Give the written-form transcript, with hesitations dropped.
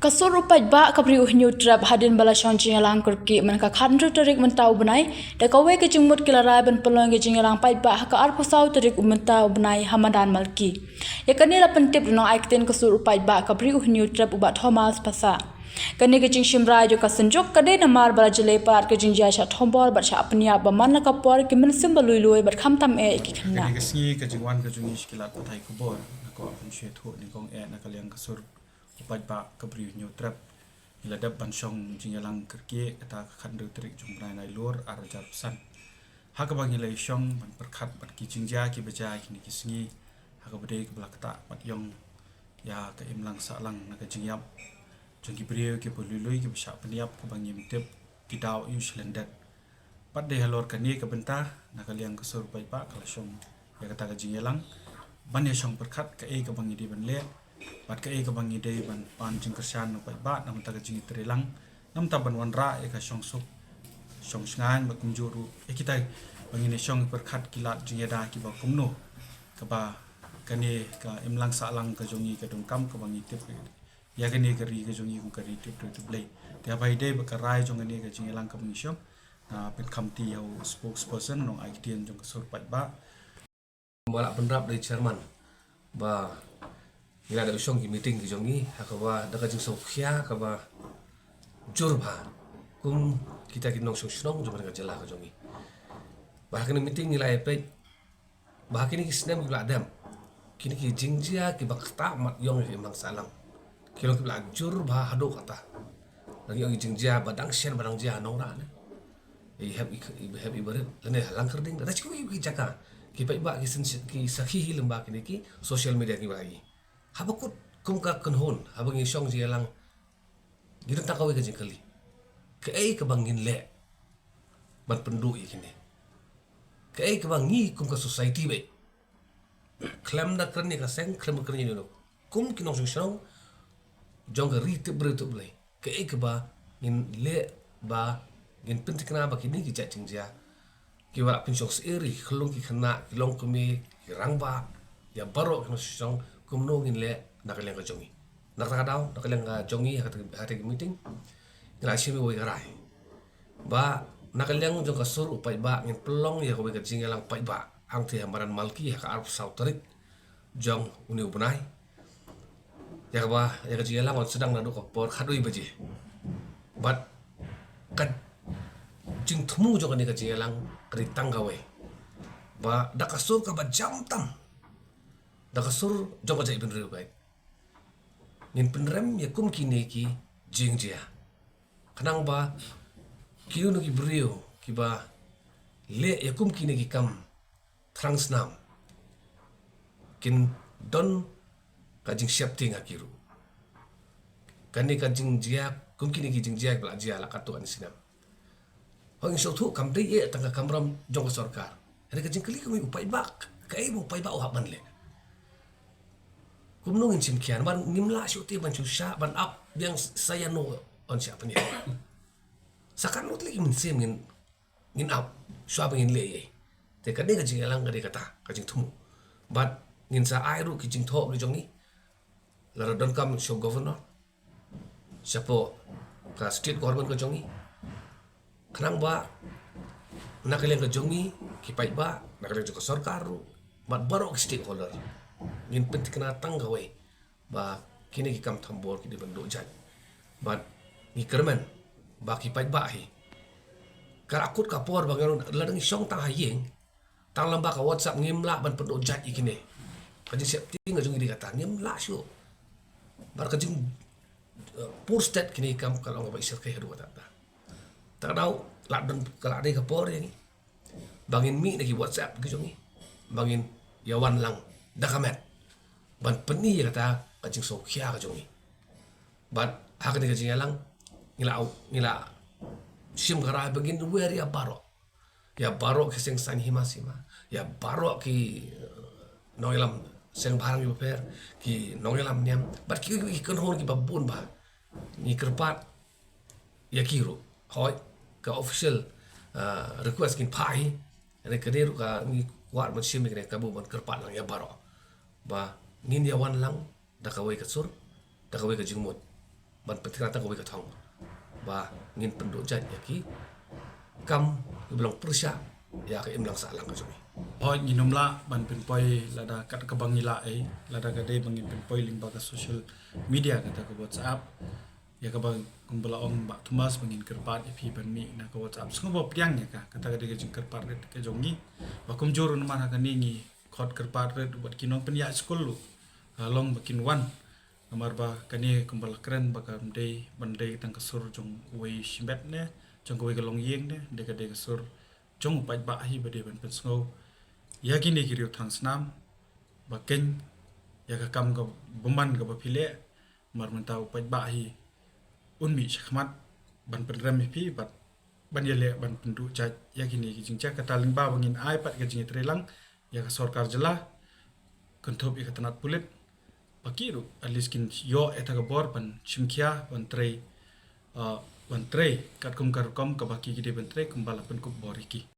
Kasur upat ba kabri uhnyut trap hadin bala shonjing lang kurki man ka khandru tarik mentau benai da kawe ke jingmut kilarai ban pelong ke jing lang pai ba ka ar pasau tarik mentau benai hamadan malki ya kani la pentip no aikten kasur upat ba kabri uhnyut trap ubat thomas pasa kani ke jing shimrai jo ka sanjok kade na mar bala jele par ke jing ja sha thombor ba sha apnia ba man ka por ke min sim balui loi ba kham tam e ki khna kani ke singi ke jingwan ke jungi skilat patai ko bor ko apun she thu ni kong e na kaliang kasur upat ba kabri uhnyut trap ila dab ban shong jingalang kerke kata khandru tarik jumbrai nai lor ar jar pesan ha ka bangi lai shong ban perkhat ban ki jingja ki baja kini ki singi ha ka bade ke belak ta pat yong ya ka imlang sa lang na ka jingyap jong ki brio ki polului ki besha peniap ka bangi mtep ki daw yu slendat pat de halor kani ka benta na kaliang kasur upat ba kala shong ya kata ka jingalang ban ya shong perkhat ka e ka bangi di ban le bat ka e ka bangi de ban pan jing kersan no pai ba nam ta ka jing trelang nam ta ban wanra e ka shong suk shong sngan ba kum juru e kita bangi ne shong perkhat kilat jing da ki ba kum no ka ba kani ka imlang sa lang ka jongi ka dum kam ka bangi tip ya kani ka ri ka jongi ku ka ri tip to play te bai de ba ka rai jong ani ka jing lang ka bangi shong na pen kam ti au spokesperson no ai tien jong ka sur pai ba Balak penrap dari chairman ba ila da usong ki meeting ki jongi hakawa daga jing sokhia kaba jurba kum kita ki nong shong jong daga jela ka jongi ba kini meeting nila epe ba kini ki snem ki bladam kini ki jingjia ki bakta mat yong ki mang salang kilo ki blad jurba hado kata lagi yong jingjia badang shen badang jia nong ra ne I have ibarat lene halang kerding da chiko ki jaka ki pai ba ki sakhi hi lemba kini ki social media ki bagi habakut kum ka kanhon habang isong ji lang gidan takawi ka jingkali ke ai ka bangin le ban pendu ikini ke ai ka bangi kum ka society be klam da kerni ka seng klam kerni no kum ki nong song jong ka ri tib bre tib le ke ai ka ba in le ba in pentikna ba kini ki chatting ja ki wala pinchok eri khlong ki khana ki long kumi ki rangba ya baro ki song kumno ngin le nakaleng ka jongi nakakadaw nakaleng ka jongi hati meeting grasya mi woy karay ba nakaleng jong kasur upay ba ngin pelong ya kowe ka jingalang pay ba ang ti hamaran malki ya ka arp sautarik jong uni upunay ya ka ba ya ka jingalang on sedang nadu ka por kadoy baje but kad jing thumu jong ani ka jingalang kari tanggawe ba dakasur ka ba jam tam dakasur jong ka jay penrem bay nin penrem ya kum kini ki jingjia kanang ba kiyo no ki brio ki ba le ya kum kini ki kam transnam kin don ka jing syapti ngakiru kani ka jingjia kum kini ki jingjia bla jia la katu an sinam hong so thu kam dei ye tanga kamram jong sarkar hari ka jing kali kami upai bak kai mo upai ba o haban le kum nungin sim kian ban ngimla syuti ban susah ban up yang saya no on siapa ni sakan not lagi min sim ngin up swa ngin le ye te ka ni ka jing lang ka de kata ka jing thumu but ngin sa ai ru ki jing tho ni jong ni la don kam show governor siapa ka state government ka jong ni kanang ba nakaleng ka jongi ki pai ba nakaleng ka sarkar ru bat baro stakeholder ngin penting na tanggawe ba kini ki kam thambor ki diban do jaj bat ni kerman ba ki pai ba hi kar akut ka por ba ngan ladang song tang hayeng tang lamba ka whatsapp ngimla ban pedo jaj ikine ka ji sep ting jongi di kata ngimla syu bar ka jing poor state kini kam kalau ngabai sir ka heru kata tak tahu ladang kala de ka por yang bangin mi lagi whatsapp ki jongi bangin yawan lang dakamet ban peni ya kata kajing so kia ka jongi bat hak ni kajing lang ngila sim kara begin wer ya baro ki seng san himasima ya baro ki noilam seng barang ki per ki noilam niam bat ki kan hon ki babun ba ni kerpat ya kiru hoi ka official request kin pai ane kaderu ka ni kuat man sim ni ka bu ban kerpat lang ya baro ba ngin ya wan lang da kawai ka sur da kawai ka jingmut ban petirata ko ka thong ba ngin penduk jat ya ki kam bilang persya ya ka imlang salang ka jumi Hoi nginom la ban pinpoi lada kat kabangila lada gade bangin pinpoi limba ka social media kata ka WhatsApp ya ka bang kumbala ong ba Thomas bangin kerpat ipi ban mi na ka WhatsApp sungo priang ya ka kata gade ka jing kerpat red ka jongi ba kum jor na mana ka ningi khot kerpat red buat kinong pen ya school lu long bakin wan amar ba kani kumbala keren ba ka mdei bandei tang ka sur jong wei shimbet ne jong wei ka long yeng ne de ka sur jong pai ba hi ba de ban pen sungo ya kini kiri thang snam baken ya ka kam ka buman ka bapile mar mentau pai ba hi unmi shakmat ban program pi bat ban yele ban pendu cha ya kini ki jingcha ka taling ba bangin ai pat ka jingi trelang ya ka sarkar jela kenthop ik tanat pulit pakiru at least kin yo eta ka bor ban chimkhia ban trei kat kum kar kom ka baki gide ban trei kumbala pen kup boriki